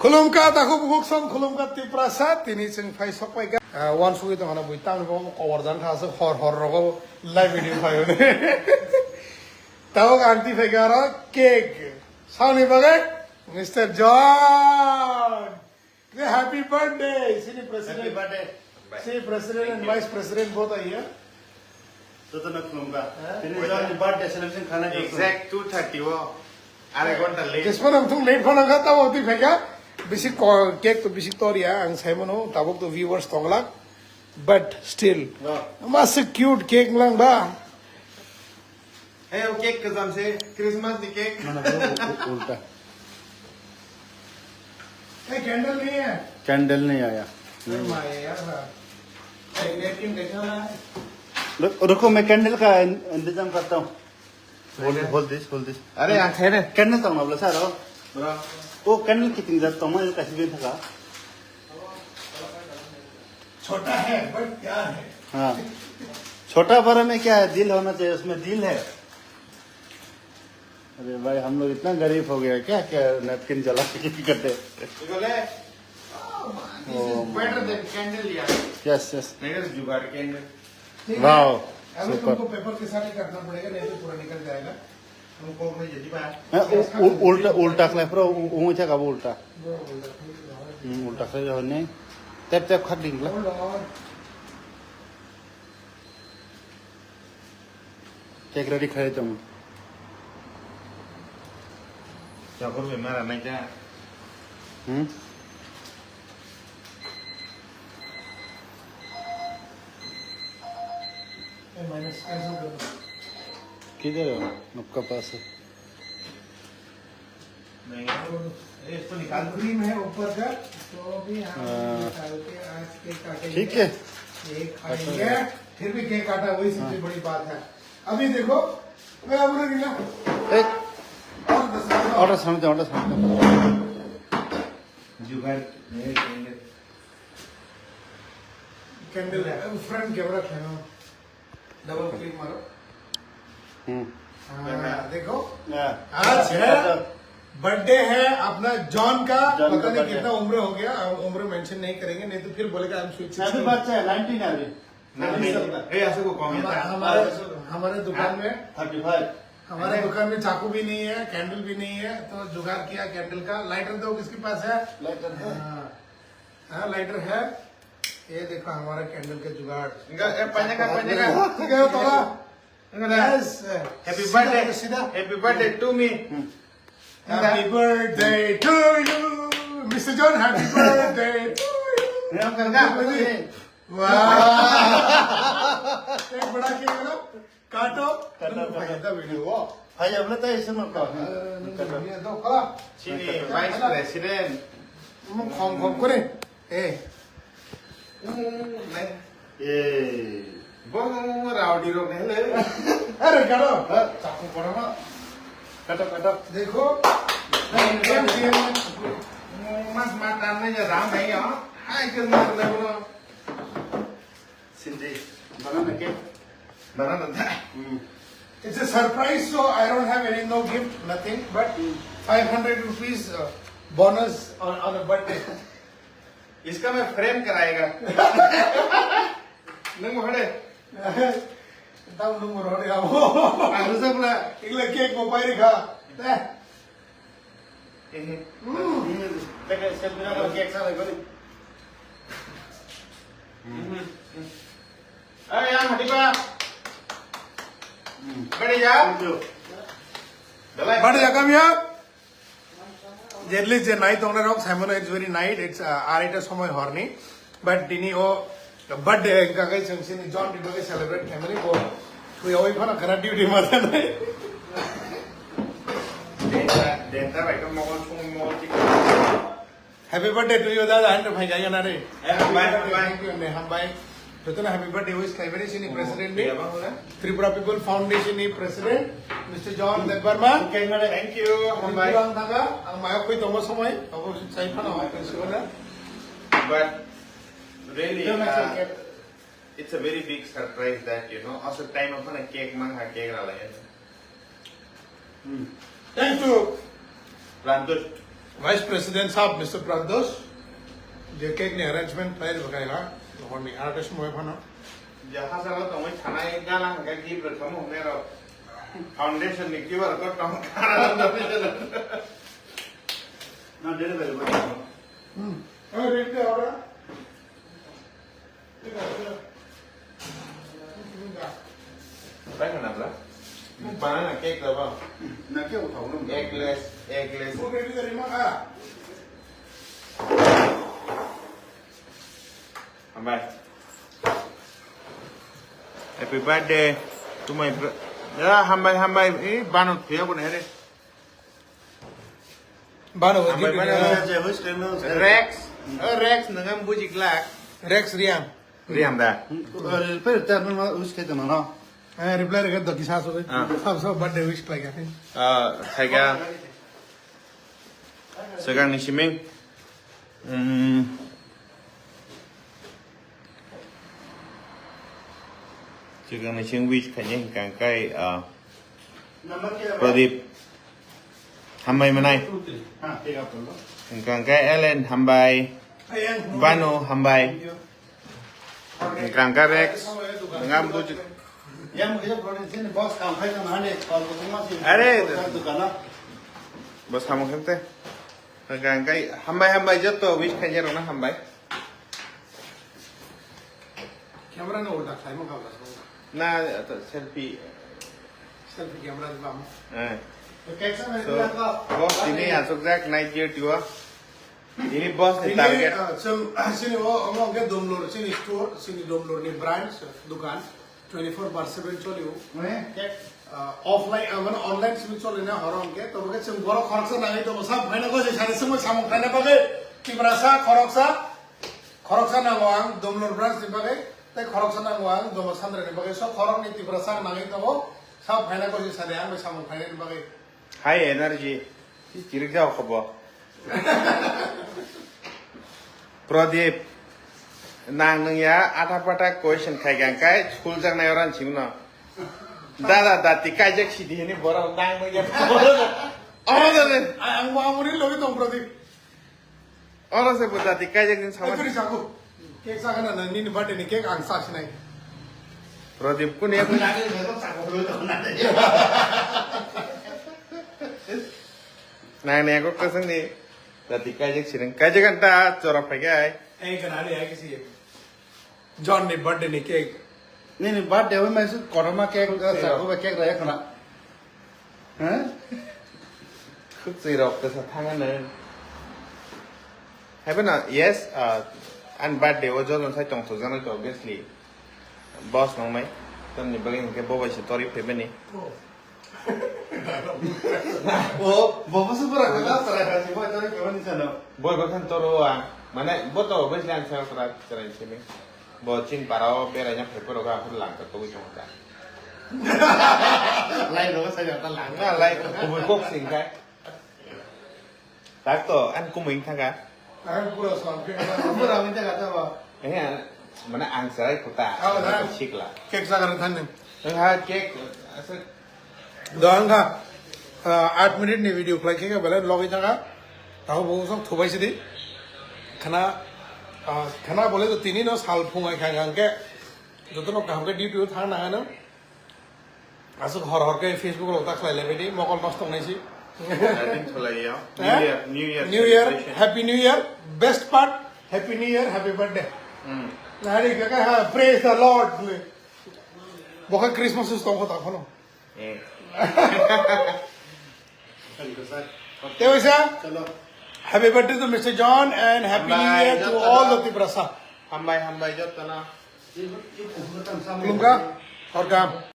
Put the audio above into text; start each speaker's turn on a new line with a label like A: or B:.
A: Kulumka aku bukuk som kulumka tiprasa tini sing fai sopai ga one sugi to hana buitang ko kawardan khasa hor rogo live video fayo ne tao anti fegara cake sauni bagai Mr. Jhon happy birthday sini president
B: happy birthday
A: see president and vice president both are here
B: so to na kulumka tini Jhon birthday celebration khana
C: exact 2:30 wo आधे घंटा late
A: जिसमें हम तुम late phone करता वो होती फेंका basic cake तो बेसिक तो रिया अंग साइमन हो ताबुक तो व्यूअर्स तोंगला बट स्टिल मस्त क्यूट केक लंग बा
C: है वो केक कसम से क्रिसमस दी केक
B: उल्टा
A: कैंडल नहीं है
B: कैंडल नहीं आया रुको मैं कैंडल का इंतजाम करता हूँ hold this
C: अरे आंखें ने
B: कैंडल तो ना बोला सारा वो कैंडल कितनी देर तो मैं कैसे भी था
A: छोटा है बट प्यार है
B: हाँ छोटा बड़ा में क्या है दिल होना चाहिए उसमें दिल है अरे भाई हम लोग इतना गरीब हो गया क्या क्या नैपकिन जला के करते
C: बोले बेटर देन कैंडल यार
B: यस यस
C: नहीं जुगाड़ कैंडल
B: वाओ
A: अभी तुमको पेपर के साथ ही करना पड़ेगा नहीं तो पूरा निकल जाएगा
C: हमको में जल्दी बा
B: उल्टा उल्टा क्लास पर ऊंचा का उल्टा उल्टा क्लास जो है तब तब खट दिन ला केक रेडी करे तुम
C: चाकू में मारा नहीं क्या
A: माइनस कैंसिल कर दो
B: किधर है आपका पास है
C: नहीं इसको निकाल
A: क्रीम है ऊपर का तो भी हम निकाल के आज केक काटेंगे
B: ठीक है
A: केक खाएंगे फिर भी केक काटा वही सबसे बड़ी बात है अभी देखो मैं अब ना
B: एक ऑर्डर समझ
C: जुगाड़
A: कैंडल है फ्रंट कैमरा खेलो डबल क्लिक मारो देखो आज है बर्थडे है अपना जॉन का पता नहीं कितना उम्र हो गया उम्र मेंशन नहीं करेंगे नहीं तो फिर बोलेगा हम स्विच
B: अभी बच्चा है 19 अभी
C: ऐसे को कम
A: हमारे दुकान में
B: 35
A: हमारे दुकान में चाकू भी नहीं है कैंडल भी नहीं है तो जुगाड़ किया कैंडल का लाइटर दो किसके पास है
B: लाइटर है
A: हाँ लाइटर है ये देखो हमारा कैंडल का जुगाड़
C: पंजा का
A: ठीक है थोड़ा
C: happy birthday to me
A: happy birthday to you mister John happy birthday to you वाह एक बड़ा केक है ना काटो वीडियो
B: भाई अब लेता है इसे मत
A: दो खला
C: चिनी वाइस प्रेसिडेंट
A: खम करे ए
B: ए
C: बहुत राउडी लोग हैं ले
A: अरे काटो चाकू पड़ो ना
B: काटो
A: देखो
C: मस्त माता ने जो राम है यहाँ आई किस मार ले बोलो
B: सिंधी बनाना के
C: बनाना था
A: It's a surprise, so I don't have any no gift, nothing, but 500 rupees bonus on a birthday.
C: इसका मैं फ्रेम कराएगा नंग मखड़े
A: Tahu nomor orang kamu.
C: harusnya pula
A: Iklan cake mau bayar kah? Teh.
B: देखो सेल बिना का cake साला कोनी
C: अरे यार हटी पा बड़े यार
A: But ya kami ya. Generally, the night owner of Simon, it's very night. It's R8 somewhere horny. But dini o birthday ka kai sini John did okay celebrate family ko. कोई और इतना करा ड्यूटी मत है
C: देता भाई का मोगल छुंग मोगल चिक
A: हैप्पी बर्थडे टू यू दादा एंड भाई जाएगा ना रे
C: थैंक
A: यू ने हम भाई तो ना हैप्पी बर्थडे हुई स्काइवेरी सिनी प्रेसिडेंट ने त्रिपुरा पीपल फाउंडेशन ने president mister John Debbarma
C: thank you हम भाई
A: ang taga ang mayo koy tomo somoy ako say pa na ako sila
C: but really it's a very big surprise that you know also time upon a cake mang ha cake na layan
A: thank you
C: Rantus
A: Vice President साहब Mr. Pradosh जे cake ने arrangement plan बकाएगा और मैं artist मोए फना
C: जहाँ से लोग तुम्हें खाना एक गाना का गिफ्ट रखा हूँ मेरा फाउंडेशन निकली वाला तो काम कर रहा हूँ
B: ना डेढ़ बजे बजे
A: रेट पे और
C: Baik kenapa? Mana cake apa?
B: ना क्या उठाओ ना
C: Eggless.
A: वो रेडी करी माँ
C: Hambai. Happy birthday to my ya hambai ini banut dia pun hari.
A: Bano
C: Hambai mana
B: जब उस टाइम में
C: Rex dengan bujik lak.
A: Rex Riam
C: Riam dah.
B: और फिर तब में उसके तो ना
A: रिप्लाई रखा तो किसान हो गए सब बर्थडे विश किया
C: Saya sekarang ni siming. Sekarang ni siming wish kayaknya kan kai
B: number क्या
C: Pradip. Hambai manai.
B: हाँ ठीक है तो
C: Kan kai Ellen hambai. Bano hambai. Kan kai Rex dengan bujik.
B: yang kita produksi ini bos काम है ना हने call को मत
C: अरे
B: दुकान
C: bos kamu kan teh. Kan kai hambai jatuh wish kayaknya rona hambai.
A: Camera ना उल्टा खाई में काबला
C: Nah selfie.
A: सेल्फी कैमरा दिखा
B: तो कैसा है
C: So, bos ini masuk Jack night year 2. Ini bos ni target.
A: sini वो हम के दोमलोर sini store sini दोमलोर ni brand दुकान 24/7 चली हो
B: मैं क्या
A: ऑफलाइन मतलब ऑनलाइन से चले ना हर के तो बगे sem बड़ा खर्च ना है तो सब भाई ना को जे सारे समय सामो खाने बगे तिब्रासा खरकसा ना वांग दोमलोर ब्रांच नि बगे ते खरकसा ना वांग दोमो सांद्रे नि बगे सब खरक नि तिब्रासा ना है तो सब भाई ना को जे सारे आंग सामो खाने नि बगे
C: High energy. Si cirik jauh ke bawah. Pradip. Nang nang ya ada pada question kayak kai school jang na orang cimna. Dada dati kajak si di ini borang nang nang ya. Orang tu ni.
A: ang amuri logi tong Pradeep
C: Orang sebut dati kajak ni sama.
A: Itu disaku. Kek sana na ni birthday ni kek ang sas nai.
C: Pradip pun ya.
B: लगे मेरे को साको बोलो तो ना
C: Nang ni aku keseng ni. Dati kajak si nang kajak kan dah corak pakai.
A: Hey kenali hai किसी Jhon ni birthday ni kek.
B: नहीं नहीं बात है मैं सिर्फ कोरमा केक साको में केक रहा खाना हैं
C: Khúc gì rồi cái sao thang anh lên. Hay bên nào yes anh bắt đều cho nó sai trong thời gian nó obviously boss nó mấy tâm nhìn bên cái bố sẽ story phải bên này.
B: वो बस ऊपर रखा सारा का सिर्फ इतना ही केवल नहीं चलो
C: Boy bahkan toro mana bố tao bên làm sao tao chơi gì mình bố chín parao bên này nhá phải có cái làm cái tôi trong cái
B: line लोग सही होता line
C: nó lại cùng với quốc sinh cái tác tổ ăn cùng mình thằng cả
A: Ang pura son kek.
B: ऊपर आमित करता है वो
C: cái này mana ăn sẽ của ta chic là
A: Kek sagaran than ni.
C: nhưng ha cake
A: Doang ka 8 minute ni video play kek bela log ita ka. Tahu bagus sok thubai sidi. Khana boleh to tini no sal phungai khang ke. Joto no kaham ke duty thang na na. Asuk hor ke Facebook lo tak lai lebedi mokol nostong nai si.
C: I think thulai ya New Year
A: Happy New Year. Best part, Happy New Year, Happy birthday. Nari kaka praise the Lord. Bukan Christmas itu tongkol tak kono. Tewisa,
B: चलो
A: happy birthday to Mr. Jhon and Happy New Year to all the Tibrasa.
C: hambai jot na
B: ये तो
A: Belum kah? Or kam?